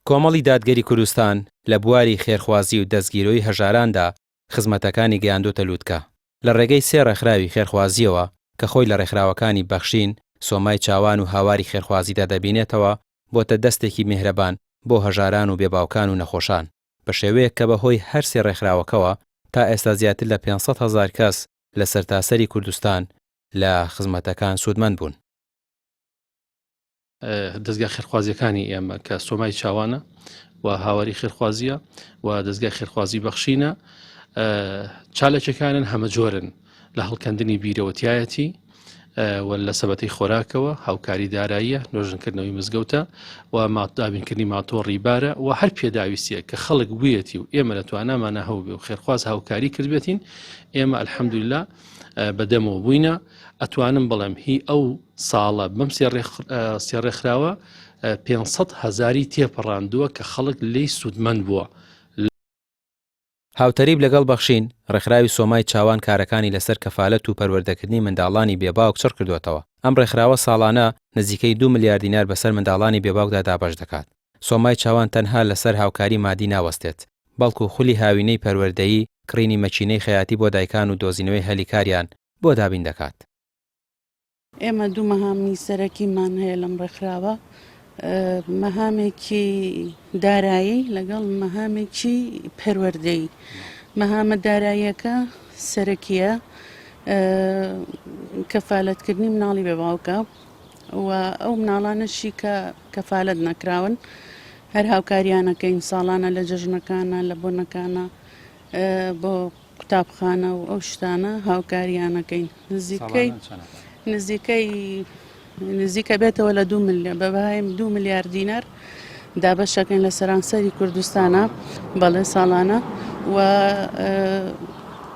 کۆمەڵی دادگەری کوردستان لە بواری خێرخوازی و دەستگیرۆی هەژاراندا خزمەتەکانی گەیاندۆتە لووتکە لە ڕێگەی سێ ڕێکخراوی خێرخوازیەوە کە خۆی لە ڕێکخراوەکانی بەخشین، سۆمای چاوان و هاواری خێرخوازیدا دەبینێتەوە بۆتە دەستێکی میهرەبان بۆ هەژاران و بێباوکان و نەخۆشان بە شێوەیەک کە بەهۆی هەر سێ ڕێکخراوەکەوە تا ئێستا زیاتر لە 500,000 کەس لە سەرتاسەری کوردستان لە خزمەتەکان سوودمەند بوون. دەستگای خێرخوازیەکانی ئێمە کە سۆمای چاوانە و هاواری خێرخوازیە و دەستگای خێرخوازی بەخشینە چالێکەکانن هەمە جۆرن لە هەڵکەندنی بیرەوەتیایەتی و لە سەبەتەی خۆراکەوە، هاوکاری داراییە، نۆژنکردنەوەی مزگەوتە و دابینکردنی ماتۆڕی بارە و هەر پێداویستیە کە خەڵک بوویەتی و ئێمە لە توانامانە هەوبێ و خێرخواز هاوکاری کردبێتین ئێمە ئەلحەمدولیلا بەدەمەوە بووینە. ئەتوانم بڵێم هی ئەو ساڵە بەم سێ ڕێکخراوە 500,000 تێپەڕاندووە کە خەڵک لێی سوودمەند بووە. هاوتەریب لەگەڵ بەخشین ڕێکخراوی سۆمای چاوان کارەکانی لەسەر کەفالەت و پەروەردەکردنی منداڵانی بێباوک چڕ کردوێتەوە. ئەم ڕێکخراوە ساڵانە نزیکەی 2 ملیار دینار بەسەر منداڵانی بێباوکدا دابەش دەکات. سۆمای چاوان تەنها لەسەر هاوکاری مادی ناوەستێت، بەڵکو خولی هاوینەی پەروەردەیی، کڕینی مەچینەی خەیاتی بۆ دایکان و دۆزینەوەی هەلی کاریان بۆ دابین دەکات. ئێمە دوو مەهامی سەرەکیمان هەیە لەم ڕێکخراوە، مەهامێکی دارایی لەگەڵ مەهامێکی پەروەردەیی. مەهامە داراییەکە سەرەکیە کەفالەتکردنی مناڵی بێباوکە و ئەو مناڵانەشی کە کەفالەت نەکراون هەر هاوکاریانەکەین ساڵانە لە جەژنەکانە لە بۆنەکانە بۆ قوتابخانە و ئەو شتانە هاوکاریانەکەین نزیکە بێتەوە لە 2 ملیۆن بەبایم 2 ملیار دینار دابەشەکەین لە سەرانسەری کوردستانە بەڵێ ساڵانە و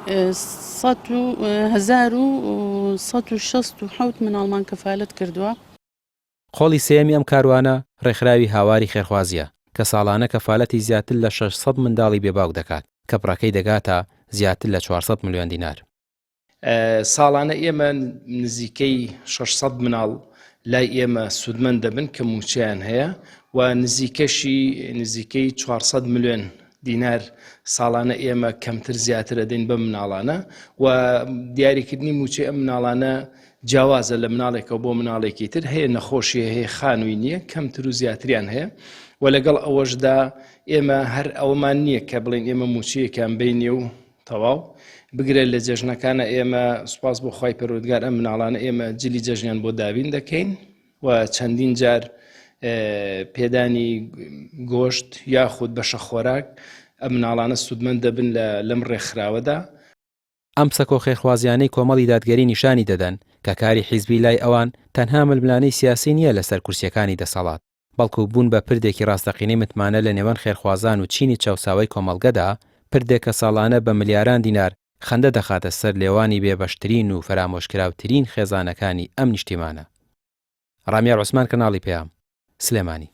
1,167 مناڵمان کەفالەت کردووە. خۆڵی سێمی ئەم کاروانە ڕێکخراوی هاواری خێرخوازیە کە ساڵانە کەفالەتی زیاتر لە 600 منداڵی بێباوک دەکات کە پڕەکەی دەگاتە زیاتر لە 400 ملیۆن دینار. ساڵانە ئێمە نزیکەی 600 مناڵ لای ئێمە سوودمەند دەبن کە موچیان هەیە و نزیکەی 400 ملیۆن دینار ساڵانە ئێمە کەمتر زیاتر ئەدەین بە مناڵانە و دیاریکردنی موچی ئەم مناڵانە جیاوازە لە مناڵێکەوە بۆ مناڵێکی تر هەیە، نەخۆشیە هەیە، خانووی نییە، کەمتر و زیاتریان هەیە و لەگەڵ ئەوەشدا ئێمە هەر ئەومان نییە کە بڵێن ئێمە موچیەکان بینێ و تەواو بگرێت لە جەژنەکانە. ئێمە سوپاس بۆ خوای پەروەردگار ئەم مناڵانە ئێمە جلی جەژنیان بۆ دابین دەکەین و چەندین جار پێدانی گۆشت یاخود بەشە خۆراک ئەم مناڵانە سوودمەند دەبن لەم ڕێکخراوەدا. ئەم سەکۆ خێرخوازیانەی کۆمەڵی دادگەری نیشانی دەدەن کە کاری حیزبی لای ئەوان تەنها ململانەی سیاسی نییە لەسەر کورسیەکانی دەسەڵات، بەڵکو بوون بە پردێکی ڕاستەقینەی متمانە لە نێوان خێرخوازان و چینی چاوساوی کۆمەڵگەدا، پردێکە ساڵانە بە ملیاران دینار خەندە دەخاتە سەر لێوانی بێبەشترین و فرامۆشکراوترین خێزانەکانی ئەم نیشتیمانە. ڕامیار عوسمان، کەناڵی پێام، سلێمانی.